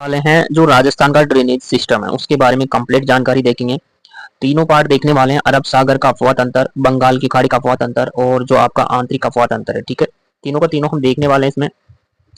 वाले हैं जो राजस्थान का ड्रेनेज सिस्टम है उसके बारे में कंप्लीट जानकारी देखेंगे। तीनों पार्ट देखने वाले हैं, अरब सागर का अफवाह तंत्र, बंगाल की खाड़ी का अफवाह तंत्र और जो आपका आंतरिक अफवाह तंत्र है। ठीक है, तीनों का तीनों हम देखने वाले हैं इसमें।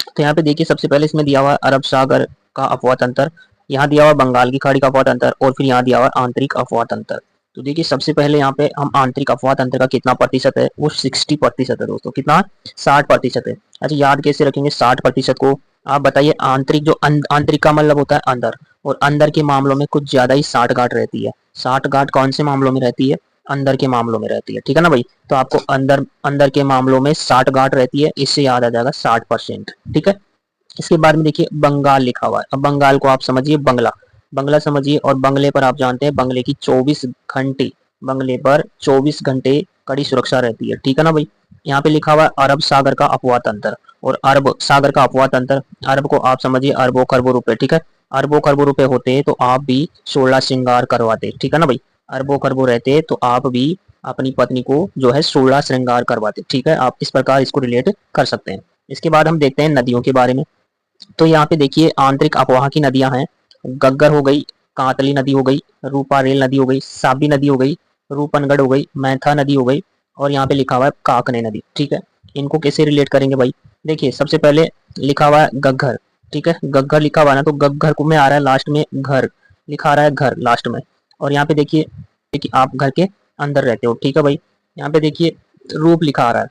तो यहाँ पे देखिए, सबसे पहले इसमें दिया हुआ है अरब सागर का अफवाह तंत्र, यहाँ दिया हुआ बंगाल की खाड़ी का अफवाह तंत्र और फिर यहाँ दिया हुआ आंतरिक अफवाह तंत्र। तो देखिए, सबसे पहले यहाँ पे हम आंतरिक अफवाह तंत्र का कितना प्रतिशत है, वो 60% है दोस्तों। कितना? 60% है। अच्छा, याद कैसे रखेंगे 60% को? आप बताइए। आंतरिक जो आंतरिक का मतलब होता है अंदर, और अंदर के मामलों में कुछ ज्यादा ही 60 गांठ रहती है। 60 गांठ कौन से मामलों में रहती है? अंदर के मामलों में रहती है। ठीक है ना भाई? तो आपको अंदर अंदर के मामलों में 60 गांठ रहती है, इससे याद आ जाएगा 60%। ठीक है। इसके बाद में देखिए बंगाल लिखा हुआ है। अब बंगाल को आप समझिए बंगला, बंगला समझिए। और बंगले पर आप जानते हैं बंगले की 24 घंटे, बंगले पर 24 घंटे कड़ी सुरक्षा रहती है। ठीक है ना भाई? यहाँ पे लिखा हुआ है अरब सागर का अफवाह तंत्र, और अरब सागर का अफवाह तंत्र, अरब को आप समझिए अरबों खरबों रुपए। ठीक है, अरबों खरबों रुपए होते तो आप भी 16 श्रृंगार करवाते। ठीक है ना भाई? अरबों खरबों रहते तो आप भी अपनी पत्नी को जो है 16 श्रृंगार करवाते। ठीक है, आप इस प्रकार इसको रिलेट कर सकते हैं। इसके बाद हम देखते हैं नदियों के बारे में। तो यहाँ पे देखिए आंतरिक अफवाह की नदियां हैं, गग्गर हो गई, कांतली नदी हो गई, रूपारेल नदी हो गई, साबी नदी हो गई, रूपनगढ़ हो गई, मैथा नदी हो गई, और यहाँ पे लिखा हुआ है काकने नदी। ठीक है, इनको कैसे रिलेट करेंगे भाई? देखिए, सबसे पहले लिखा हुआ है गग्गर। ठीक है, गग्गर लिखा हुआ है ना, तो गग्गर को में आ रहा है लास्ट में घर, लिखा आ रहा है घर लास्ट में। और यहाँ पे देखिए कि आप घर के अंदर रहते हो। ठीक है भाई? यहाँ पे देखिए रूप लिखा आ रहा है।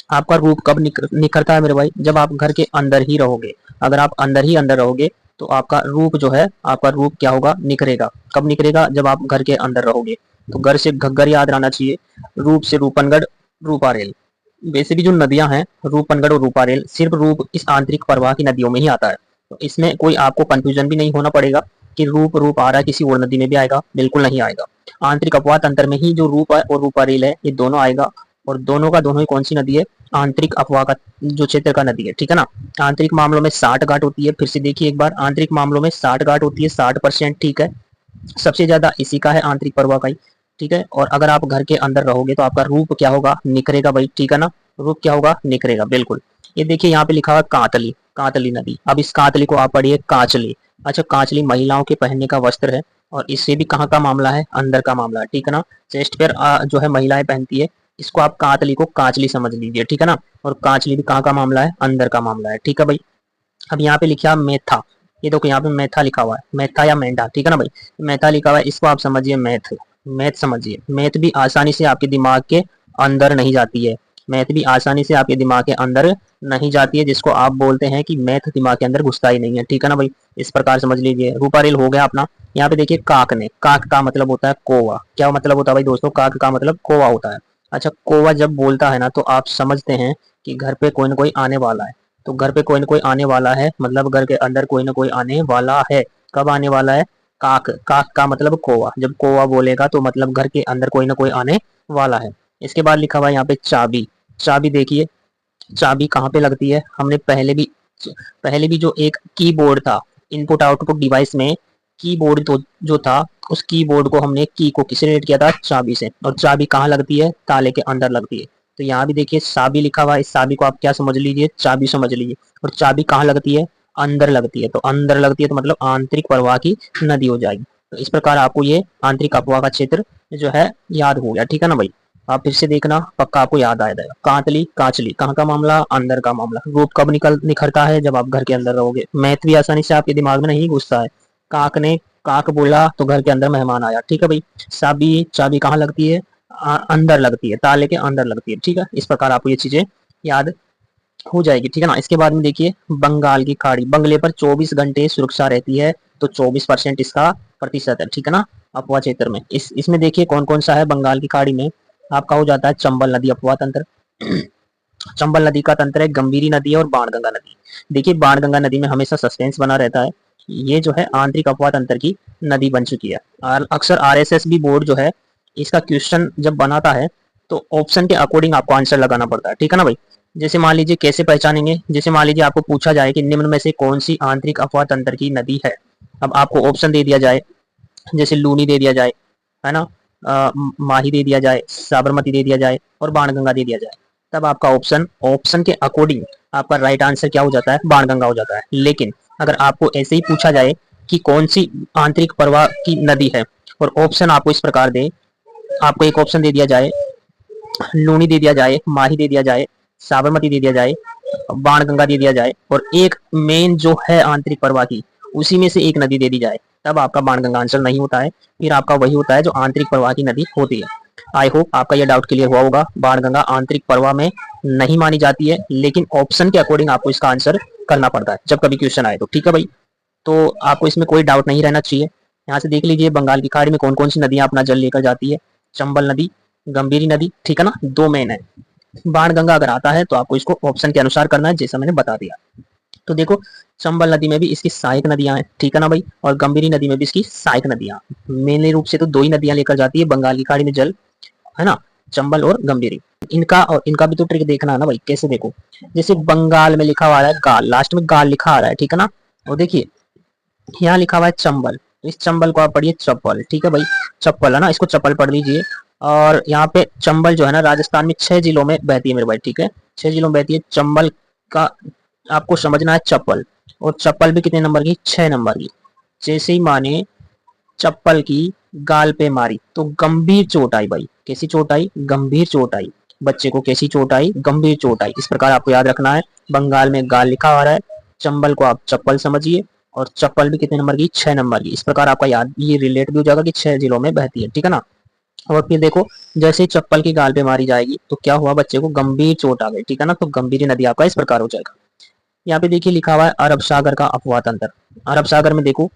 आपका रूप कब निखरता है मेरे भाई? जब आप घर के अंदर ही रहोगे। अगर आप अंदर ही अंदर रहोगे तो आपका रूप जो है, आपका रूप क्या होगा? निखरेगा। कब निखरेगा? जब आप घर के अंदर रहोगे। तो घर से घग्गर याद रहना चाहिए, रूप से रूपनगढ़, रूपारेल। वैसे भी जो नदियां हैं रूपनगढ़ और रूपारेल, सिर्फ रूप इस आंतरिक प्रवाह की नदियों में ही आता है। तो इसमें कोई आपको कंफ्यूजन भी नहीं होना पड़ेगा कि रूप रूप आ रहा है किसी और नदी में भी आएगा, बिल्कुल नहीं आएगा। आंतरिक अपवाह तंत्र में ही जो रूप है और रूपारेल है, ये दोनों आएगा। और दोनों का दोनों ही कौन सी नदी है? आंतरिक अफवाह का जो क्षेत्र का नदी है। ठीक है ना? आंतरिक मामलों में 60 गांठ होती है। फिर से देखिए एक बार, आंतरिक मामलों में 60 गांठ होती है, 60%। ठीक है, सबसे ज्यादा इसी का है आंतरिक प्रवाह का ही। ठीक है, और अगर आप घर के अंदर रहोगे तो आपका रूप क्या होगा? निखरेगा भाई। ठीक है ना? रूप क्या होगा? निखरेगा, बिल्कुल। ये देखिए यहाँ पे लिखा हुआ कांतली, कांतली नदी। अब इस कांतली को आप पढ़िए कांचली। अच्छा, कांचली महिलाओं के पहनने का वस्त्र है, और इससे भी कहाँ का मामला है? अंदर का मामला है। ठीक है ना? चेस्ट पर जो है महिलाएं पहनती है, इसको आप कांतली को कांचली समझ लीजिए। ठीक है ना? और कांचली भी कहाँ का मामला है? अंदर का मामला है। ठीक है भाई? अब यहाँ पे लिखा मेथा, ये देखो यहाँ पे मेथा लिखा हुआ है, मेथा या मेंढा। ठीक है ना भाई? मेथा लिखा हुआ है, इसको आप समझिए मैथ, मैथ समझिए। मैथ भी आसानी से आपके दिमाग के अंदर नहीं जाती है, मैथ भी आसानी से आपके दिमाग के अंदर नहीं जाती है, जिसको आप बोलते हैं कि मैथ दिमाग के अंदर घुसता ही नहीं है। ठीक है ना भाई? इस प्रकार समझ लीजिए। रूपारेल हो गया अपना। यहाँ पे देखिए काक ने, काक का मतलब होता है कौवा। क्या मतलब होता है भाई दोस्तों? काक का मतलब कौवा होता है। अच्छा, कौवा जब बोलता है ना, तो आप समझते हैं कि घर पे कोई ना कोई आने वाला है। तो घर पे कोई ना कोई आने वाला है, मतलब घर के अंदर कोई ना कोई आने वाला है। कब आने वाला है? काक, काक का मतलब कौवा। जब कौवा बोलेगा तो मतलब घर के अंदर कोई ना कोई आने वाला है। इसके बाद लिखा हुआ है यहाँ पे चाबी। चाबी देखिए, चाबी कहाँ पे लगती है? हमने पहले भी जो एक कीबोर्ड था इनपुट आउटपुट डिवाइस में, कीबोर्ड तो जो था, उस कीबोर्ड को हमने की को किससे रिलेट किया था? चाबी से। और चाबी कहाँ लगती है? ताले के अंदर लगती है। तो यहाँ भी देखिए चाबी लिखा हुआ है, इस चाबी को आप क्या समझ लीजिए? चाबी समझ लीजिए। और चाबी कहाँ लगती है? अंदर लगती है। तो अंदर लगती है तो मतलब आंतरिक प्रवाह की नदी हो जाएगी। तो इस प्रकार आपको ये आंतरिक अपवाह का क्षेत्र जो है याद हो गया। ठीक है ना भाई? आप फिर से देखना, पक्का आपको याद आया जाएगा। कांतली कांचली कहाँ का मामला? अंदर का मामला। रूप कब निखरता है? जब आप घर के अंदर रहोगे। मैथ भी आसानी से आपके दिमाग में नहीं घुसता है। काक ने काक बोला तो घर के अंदर मेहमान आया। ठीक है भाई? चाबी, चाबी कहाँ लगती है? अंदर लगती है, ताले के अंदर लगती है। ठीक है, इस प्रकार आपको ये चीजें याद हो जाएगी। ठीक है ना? इसके बाद में देखिए बंगाल की खाड़ी, बंगले पर 24 घंटे सुरक्षा रहती है, तो 24% इसका प्रतिशत है। ठीक है ना? अफवाह क्षेत्र में इसमें देखिए कौन कौन सा है बंगाल की खाड़ी में। आपका हो जाता है चंबल नदी अफवाह तंत्र। चंबल नदी का तंत्र है गंभीरी नदी और बाणगंगा नदी। देखिए बाणगंगा नदी में हमेशा सस्पेंस बना रहता है, ये जो है आंतरिक अफवाह तंत्र की नदी बन चुकी है। और अक्सर आरएसएस भी बोर्ड जो है इसका क्वेश्चन जब बनाता है तो ऑप्शन के अकॉर्डिंग आपको आंसर लगाना पड़ता है। ठीक है ना भाई? जैसे मान लीजिए कैसे पहचानेंगे, जैसे मान लीजिए आपको पूछा जाए कि निम्न में से कौन सी आंतरिक अफवाह तंत्र की नदी है। अब आपको ऑप्शन दे दिया जाए, जैसे लूनी दे दिया जाए, है ना, माही दे दिया जाए, साबरमती दे दिया जाए और बाणगंगा दे दिया जाए, तब आपका ऑप्शन, ऑप्शन के अकॉर्डिंग आपका राइट आंसर क्या हो जाता है? बाणगंगा हो जाता है। लेकिन अगर आपको ऐसे ही पूछा जाए कि कौन सी आंतरिक प्रवाह की नदी है और ऑप्शन आपको इस प्रकार दे, आपको एक ऑप्शन दे दिया जाए, लूनी दे दिया जाए, माही दे दिया जाए, साबरमती दे दिया जाए, बाणगंगा दे दिया जाए और एक मेन जो है आंतरिक प्रवाह की उसी में से एक नदी दे दी जाए, तब आपका बाणगंगा आंसर नहीं होता है, फिर आपका वही होता है जो आंतरिक प्रवाह की नदी होती है। आई होप आपका यह डाउट क्लियर हुआ होगा। बाणगंगा आंतरिक प्रवाह में नहीं मानी जाती है, लेकिन ऑप्शन के अकॉर्डिंग आपको इसका आंसर करना पड़ता है जब कभी क्वेश्चन आए तो। ठीक है भाई, तो आपको इसमें कोई डाउट नहीं रहना चाहिए। यहाँ से देख लीजिए बंगाल की खाड़ी में कौन कौन सी नदियां अपना जल लेकर जाती है। चंबल नदी, गंभीरी नदी, ठीक है ना, दो मेन है। बाणगंगा अगर आता है तो आपको इसको ऑप्शन के अनुसार करना है, जैसा मैंने बता दिया। तो देखो चंबल नदी में भी इसकी सहायक नदियां हैं, ठीक है ना भाई, और गंभीरी नदी में भी इसकी सहायक नदियां। मेनली रूप से तो दो ही नदियां लेकर जाती है बंगाल की खाड़ी में जल, है ना, चंबल और गंभीरी। इनका और इनका भी तो ट्रिक देखना है ना भाई, कैसे देखो, जैसे बंगाल में लिखा हुआ है गाल, लास्ट में गाल लिखा आ रहा है, ठीक है ना, और देखिए यहाँ लिखा हुआ है चंबल, इस चंबल को आप पढ़िए चप्पल, ठीक है भाई, चप्पल है ना, इसको चप्पल पढ़ लीजिए। और यहाँ पे चंबल जो है ना राजस्थान में 6 जिलों में बहती है मेरे भाई, ठीक है, 6 जिलों में बहती है। चंबल का आपको समझना है चप्पल, और चप्पल भी कितने नंबर की, 6 नंबर की। जैसे ही माने चप्पल की गाल पे मारी तो गंभीर चोट आई भाई, कैसी चोट आई, गंभीर चोट आई, बच्चे को कैसी चोट आई, गंभीर चोट आई। इस प्रकार आपको याद रखना है। बंगाल में गाल लिखा आ रहा है, चंबल को आप चप्पल समझिए, और चप्पल भी कितने नंबर की, 6 नंबर की। इस प्रकार आपका याद ये रिलेट भी हो जाएगा कि 6 जिलों में बहती है, ठीक है ना। और फिर देखो जैसे ही चप्पल की गाल पे मारी जाएगी तो क्या हुआ, बच्चे को गंभीर चोट आ गई, ठीक है ना, तो गंभीर नदी आपका इस प्रकार हो जाएगा। यहाँ पे देखिए लिखा हुआ है अरब सागर का अफवाह तंत्र। अरब सागर में देखो,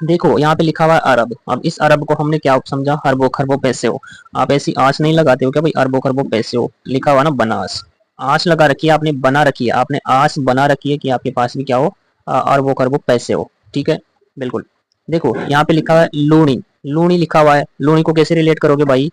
देखो यहाँ पे लिखा हुआ है अरब। अब इस अरब को हमने क्या समझा, अरबों खरबों पैसे हो। आप ऐसी आस नहीं लगाते हो क्या भाई, अरबों खरबों पैसे हो, लिखा हुआ ना बनास, आस लगा रखी है आपने, बना रखी है आपने, आस बना रखी है कि आपके पास भी क्या हो, अरबों खरबों पैसे हो, ठीक है, बिल्कुल। देखो यहाँ पे लिखा हुआ है लूणी, लूणी लिखा हुआ है, लूणी को कैसे रिलेट करोगे भाई,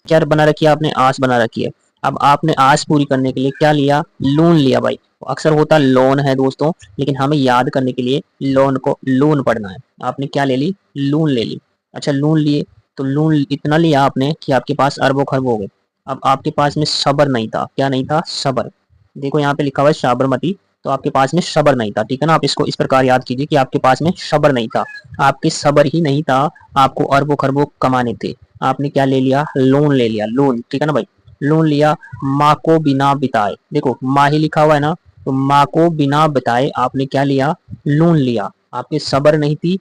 क्या बना रखी है आपने, आस बना रखी है। अब आपने आस पूरी करने के लिए क्या लिया, लोन लिया भाई। अक्सर होता लोन है दोस्तों, लेकिन हमें याद करने के लिए लोन को लोन पढ़ना है। आपने क्या ले ली, लोन ले ली। अच्छा लोन लिए तो लोन इतना लिया आपने कि आपके पास अरबों खरबों हो गए। अब आपके पास में सबर नहीं था, क्या नहीं था, सबर। देखो यहाँ पे लिखा हुआ है साबरमती, तो आपके पास में सबर नहीं था, ठीक है ना। आप इसको इस प्रकार याद कीजिए कि आपके पास में सबर नहीं था, आपके सबर ही नहीं था, आपको अरबों खरबों कमाने थे। आपने क्या ले लिया, लोन ले लिया, लोन, ठीक है ना भाई, लोन लिया। माँ को बिना बिताए, देखो माँ ही लिखा हुआ है ना, तो माँ को बिना बिताए आपने क्या लिया, लोन लिया। आपके सबर नहीं थी,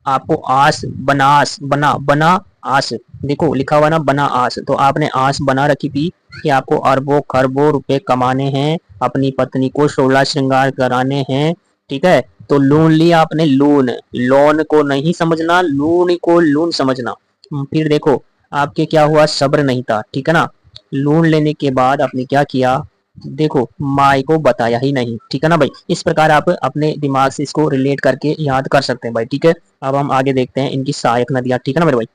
आपको आस बनास, बना बना आस, देखो लिखा हुआ ना बना आस, तो आपने आस बना रखी थी कि आपको अरबों खरबों रुपए कमाने हैं, अपनी पत्नी को 16 श्रृंगार कराने हैं, ठीक है। तो लोन लिया आपने, लोन, लोन को नहीं समझना, लोन को लोन समझना। फिर देखो आपके क्या हुआ, सब्र नहीं था, ठीक है ना। लोन लेने के बाद आपने क्या किया, देखो माई को बताया ही नहीं, ठीक है ना भाई। इस प्रकार आप अपने दिमाग से इसको रिलेट करके याद कर सकते हैं भाई, ठीक है। अब हम आगे देखते हैं इनकी सहायक नदियां, ठीक है ना मेरे भाई।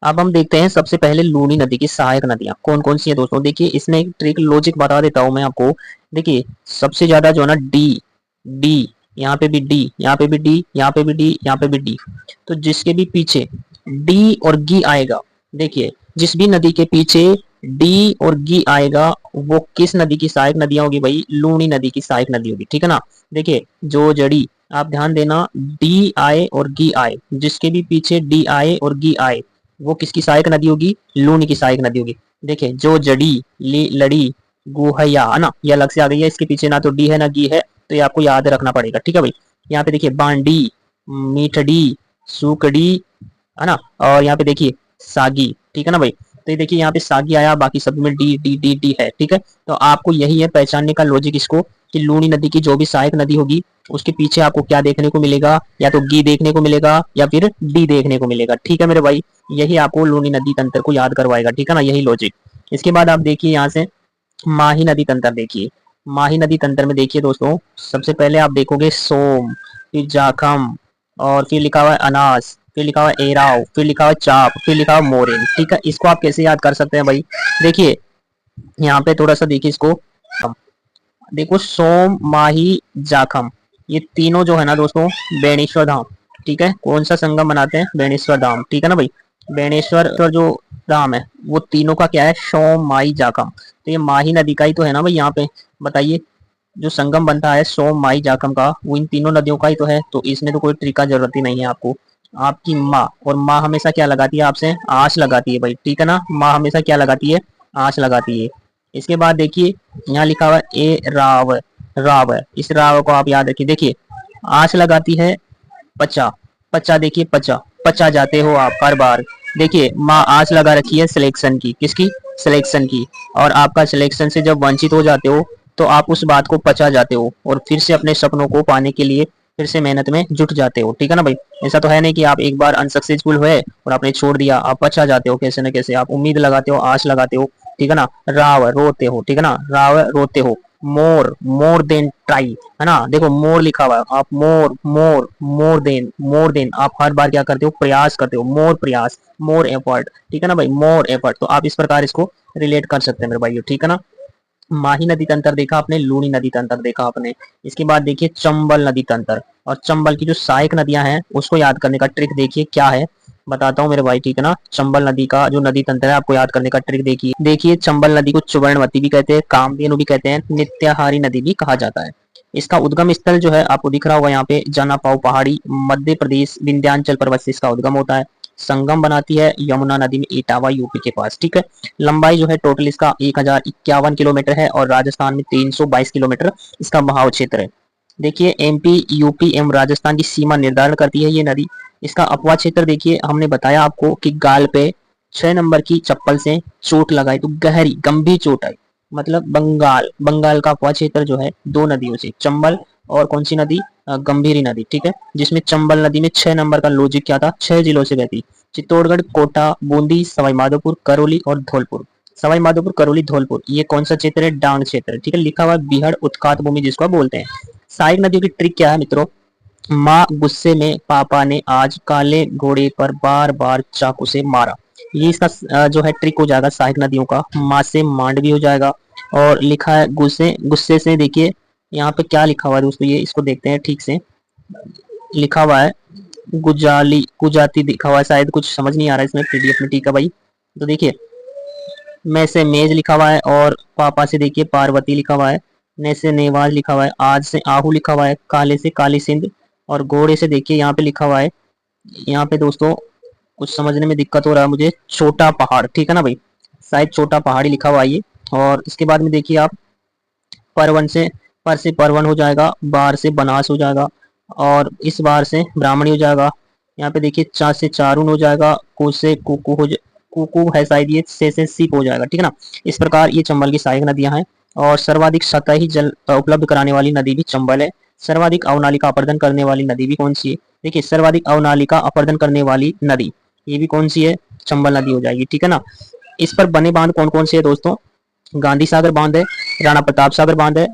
अब हम देखते हैं सबसे पहले लूनी नदी की सहायक नदियां कौन कौन सी है दोस्तों। देखिए इसमें एक ट्रिक लॉजिक बता देता हूं मैं आपको। देखिए सबसे ज्यादा जो है ना डी, डी, यहाँ पे भी डी, यहाँ पे भी डी, यहाँ पे भी डी, यहाँ पे भी डी, तो जिसके भी पीछे डी और गी आएगा, देखिए जिस भी नदी के पीछे डी और गी आएगा वो किस नदी की सहायक नदियां होगी भाई, लूनी नदी की सहायक नदी होगी, ठीक है ना। देखिए जो जड़ी, आप ध्यान देना, डी आए और गी आए, जिसके भी पीछे डी आए और गी आए वो किसकी सहायक नदी होगी, लूनी की सहायक नदी होगी। देखिए जो जड़ी, लड़ी, गुहया, है ना, ये अलग से आ गई है, इसके पीछे ना तो डी है ना गी है, तो ये आपको याद रखना पड़ेगा, ठीक है भाई। यहाँ पे देखिए बांडी, मीठड़ी, सुकड़ी, है ना, और यहाँ पे देखिए सागी, ठीक है ना भाई। तो ये देखिए यहाँ पे सागी आया, बाकी सब में डी डी डी डी है, ठीक है। तो आपको यही है पहचानने का लॉजिक इसको, कि लूनी नदी की जो भी सहायक नदी होगी उसके पीछे आपको क्या देखने को मिलेगा, या तो गी देखने को मिलेगा या फिर डी देखने को मिलेगा, ठीक है मेरे भाई। यही आपको लूनी नदी तंत्र को याद करवाएगा, ठीक है ना, यही लॉजिक। इसके बाद आप देखिए यहाँ से माही नदी तंत्र देखिए। माही नदी तंत्र में देखिए दोस्तों, सबसे पहले आप देखोगे सोम, फिर जाखम, और फिर लिखा हुआ है अनास, फिर लिखा हुआ है एराव, फिर लिखा हुआ है चाप, फिर लिखा हुआ है मोरेन, ठीक है। इसको आप कैसे याद कर सकते हैं भाई, देखिए यहाँ पे थोड़ा सा देखिए इसको, देखो सोम माही जाखम, ये तीनों जो है ना दोस्तों बेणेश्वर धाम, ठीक है। कौन सा संगम बनाते हैं, बेणेश्वर धाम, ठीक है ना भाई। बेणेश्वर जो धाम है वो तीनों का क्या है, सोम माही जाखम, तो ये माही नदी का ही तो है ना भाई यहाँ पे, बताइए। जो संगम बनता है सोम माई जाखम का, वो इन तीनों नदियों का ही तो है। तो इसमें तो कोई ट्रिक का जरूरत ही नहीं है आपको। आपकी माँ, और माँ हमेशा क्या लगाती है आपसे, आस लगाती है भाई, ठीक है ना। माँ हमेशा क्या लगाती है, आस लगाती है। इसके बाद देखिए यहाँ लिखा हुआ है ए राव, राव है, इस राव को आप याद रखिए। देखिए आस लगाती है पचा, पचा देखिए पचा, पचा जाते हो आप हर बार। देखिए माँ आस लगा रखी है सिलेक्शन की, किसकी, सिलेक्शन की। और आपका सिलेक्शन से जब वंचित हो जाते हो तो आप उस बात को पचा जाते हो और फिर से अपने सपनों को पाने के लिए फिर से मेहनत में जुट जाते हो, ठीक है ना भाई। ऐसा तो है नहीं कि आप एक बार अनसक्सेसफुल हुए और आपने छोड़ दिया, आप पचा जाते हो कैसे न कैसे, आप उम्मीद लगाते हो, आश लगाते हो, ठीक है ना। राव रोते हो, ठीक है ना, राव रोते हो। मोर, मोर देन ट्राई, है ना। देखो मोर लिखा हुआ है, आप मोर, मोर, मोर देन, मोर देन, आप हर बार क्या करते हो, प्रयास करते हो, मोर प्रयास, मोर एफर्ट, ठीक है ना भाई, मोर एफर्ट। तो आप इस प्रकार इसको रिलेट कर सकते हैं मेरे भाई, ठीक है ना। माही नदी तंत्र देखा आपने, लूनी नदी तंत्र देखा आपने। इसके बाद देखिए चंबल नदी तंत्र, और चंबल की जो सहायक नदियां हैं उसको याद करने का ट्रिक देखिए क्या है, बताता हूँ मेरे भाई, ठीक है ना। चंबल नदी का जो नदी तंत्र है आपको याद करने का ट्रिक देखिए। देखिए चंबल नदी को चुवर्णवती भी कहते हैं, कामधेनु भी कहते हैं, नित्याहारी नदी भी कहा जाता है। इसका उद्गम स्थल जो है आपको दिख रहा होगा यहाँ पे, जाना पाओ पहाड़ी, मध्य प्रदेश, विंध्याचल पर्वत से इसका उद्गम होता है। संगम बनाती है यमुना नदी में इटावा यूपी के पास, ठीक है। लंबाई जो है टोटल इसका 1051 किलोमीटर है, और राजस्थान में 322 किलोमीटर इसका बहाव क्षेत्र है। देखिए एमपी, यूपी एवं राजस्थान की सीमा निर्धारण करती है ये नदी। इसका अपवा क्षेत्र देखिए, हमने बताया आपको कि गाल पे 6 नंबर की चप्पल से चोट लगाई तो गहरी गंभीर चोट आई, मतलब बंगाल, बंगाल का अपवा क्षेत्र जो है 2 नदियों से, चंबल और कौन सी नदी, गंभीरी नदी, ठीक है। जिसमें चंबल नदी में 6 नंबर का लॉजिक क्या था, 6 जिलों से बहती, चित्तौड़गढ़, कोटा, बूंदी, सवाई माधोपुर, करौली और धौलपुर। सवाई माधोपुर, करौली, धौलपुर, ये कौन सा क्षेत्र है, डांग क्षेत्र, ठीक है। लिखा हुआ बिहड़ उत्खात भूमि जिसको आप बोलते हैं। सहायक नदियों की ट्रिक क्या है मित्रों, माँ गुस्से में पापा ने आज काले घोड़े पर बार बार चाकू से मारा, ये इसका जो है ट्रिक हो जाएगा सहायक नदियों का। माँ से मांडवी हो जाएगा। और लिखा है गुस्से, गुस्से से देखिए यहाँ पे क्या लिखा हुआ है दोस्तों, ये इसको देखते हैं ठीक से। लिखा हुआ है गुजाली, गुजाती लिखा हुआ है, शायद कुछ समझ नहीं आ रहा है इसमें पीडीएफ में, ठीक है भाई। तो देखिए मैं से मेज लिखा हुआ है, और पापा से देखिए पार्वती लिखा हुआ है, ने से नेवाज लिखा हुआ है, आज से आहू लिखा हुआ है, काले से काली सिंध, और घोड़े से देखिए यहाँ पे लिखा हुआ है, यहाँ पे दोस्तों कुछ समझने में दिक्कत हो रहा है मुझे, छोटा पहाड़, ठीक है ना भाई, शायद छोटा पहाड़ी लिखा हुआ है ये। और इसके बाद में देखिए आप परवन से, पर से परवन हो जाएगा, बार से बनास हो जाएगा, और इस बार से ब्राह्मणी हो जाएगा। यहाँ पे देखिए चा से चारून हो जाएगा, कु से कुकू हो कुकू है शायद, ये से सीप हो जाएगा, ठीक है ना। इस प्रकार ये चंबल की सहायक नदियां हैं। और सर्वाधिक सतही जल उपलब्ध कराने वाली नदी भी चंबल है। सर्वाधिक अवनालिका अपर्दन करने वाली नदी भी कौन सी है, देखिए सर्वाधिक अवनालिका अपर्दन करने वाली नदी ये भी कौन सी है, चंबल नदी हो जाएगी, ठीक है ना। इस पर बने बांध कौन कौन से है दोस्तों, गांधी सागर बांध है, राणा प्रताप सागर बांध है,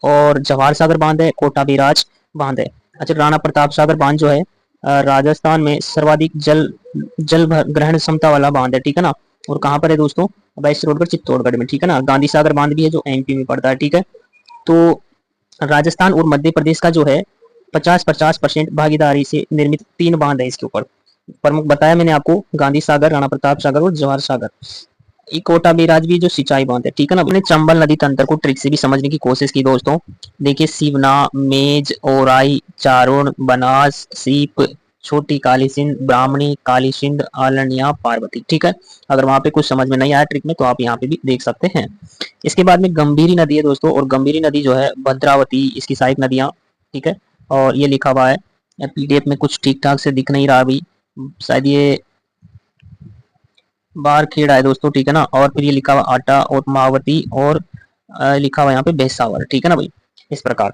और जवाहर सागर बांध है, कोटा बैराज बांध है। अच्छा राणा प्रताप सागर बांध जो है राजस्थान में सर्वाधिक जल ग्रहण क्षमता वाला बांध है, ठीक है ना। और कहाँ पर है दोस्तों, बैसरोडगढ़ चित्तौड़गढ़ में, ठीक है ना। गांधी सागर बांध भी है जो एमपी में पड़ता है, ठीक है। तो राजस्थान और मध्य प्रदेश का जो है 50-50% भागीदारी से निर्मित 3 बांध है इसके ऊपर। प्रमुख बताया मैंने आपको, गांधी सागर, राणा प्रताप सागर और जवाहर सागर। कोटा बैराज भी जो सिंचाई बांध है, ठीक है ना। अपने चंबल नदी तंत्र को ट्रिक से भी समझने की कोशिश की दोस्तों। देखिए सिवना, मेज, ओराई, चारोन, बनास, सीप, छोटी काली सिंध, ब्राह्मणी, काली सिंध, आलनिया, पार्वती, ठीक है। अगर वहां पे कुछ समझ में नहीं आया ट्रिक में तो आप यहाँ पे भी देख सकते हैं। इसके बाद में गंभीरी नदी है दोस्तों, और गंभीरी नदी जो है भद्रावती, इसकी सहायक नदियां, ठीक है। और ये लिखा हुआ है पीडीएफ में, कुछ ठीक ठाक से दिख नहीं रहा अभी, शायद ये बार खेड़ा है दोस्तों, ठीक है ना। और फिर ये लिखा हुआ आटा और मावती, और लिखा हुआ यहाँ पे भैंसावर, ठीक है ना भाई, इस प्रकार।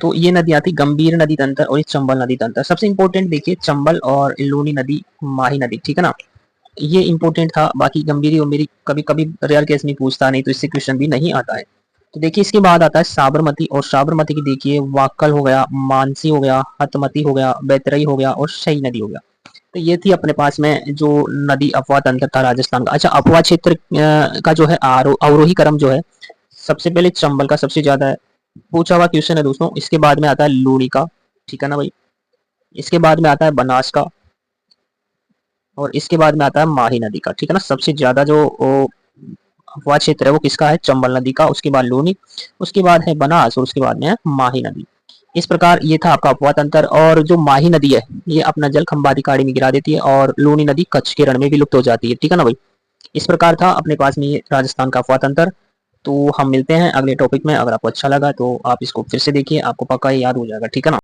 तो ये नदी आती गंभीर नदी तंत्र और ये चंबल नदी तंत्र। सबसे इंपॉर्टेंट देखिए चंबल और लूनी नदी, माही नदी, ठीक है ना, ये इंपॉर्टेंट था। बाकी गंभीरी और मेरी कभी कभी रियल केस नहीं पूछता, नहीं तो इससे क्वेश्चन भी नहीं आता है। तो देखिए इसके बाद आता है साबरमती, और साबरमती की देखिए वाकल हो गया, मानसी हो गया, हतमती हो गया, बैतरई हो गया, और शही नदी हो गया। तो ये थी अपने पास में जो नदी अपवा तंत्र था राजस्थान का। अच्छा अपवा क्षेत्र का जो है अवरोही क्रम जो है, सबसे पहले चंबल का सबसे ज्यादा है, पूछा हुआ क्वेश्चन है दोस्तों। इसके बाद में आता है लूणी का, ठीक है ना भाई। इसके बाद में आता है बनास का, और इसके बाद में आता है माही नदी का, ठीक है ना। सबसे ज्यादा जो अपवाद क्षेत्र है वो किसका है, चंबल नदी का, उसके बाद लूनी, उसके बाद है बनास और उसके बाद में है माही नदी। इस प्रकार ये था आपका अपवाद अंतर। और जो माही नदी है ये अपना जल खंबाती खाड़ी में गिरा देती है और लूनी नदी कच्छ के रण में विलुप्त हो जाती है, ठीक है ना भाई। इस प्रकार था अपने पास में ये राजस्थान का अपवाद अंतर। तो हम मिलते हैं अगले टॉपिक में। अगर आपको अच्छा लगा तो आप इसको फिर से देखिए, आपको पक्का ये याद हो जाएगा, ठीक है ना।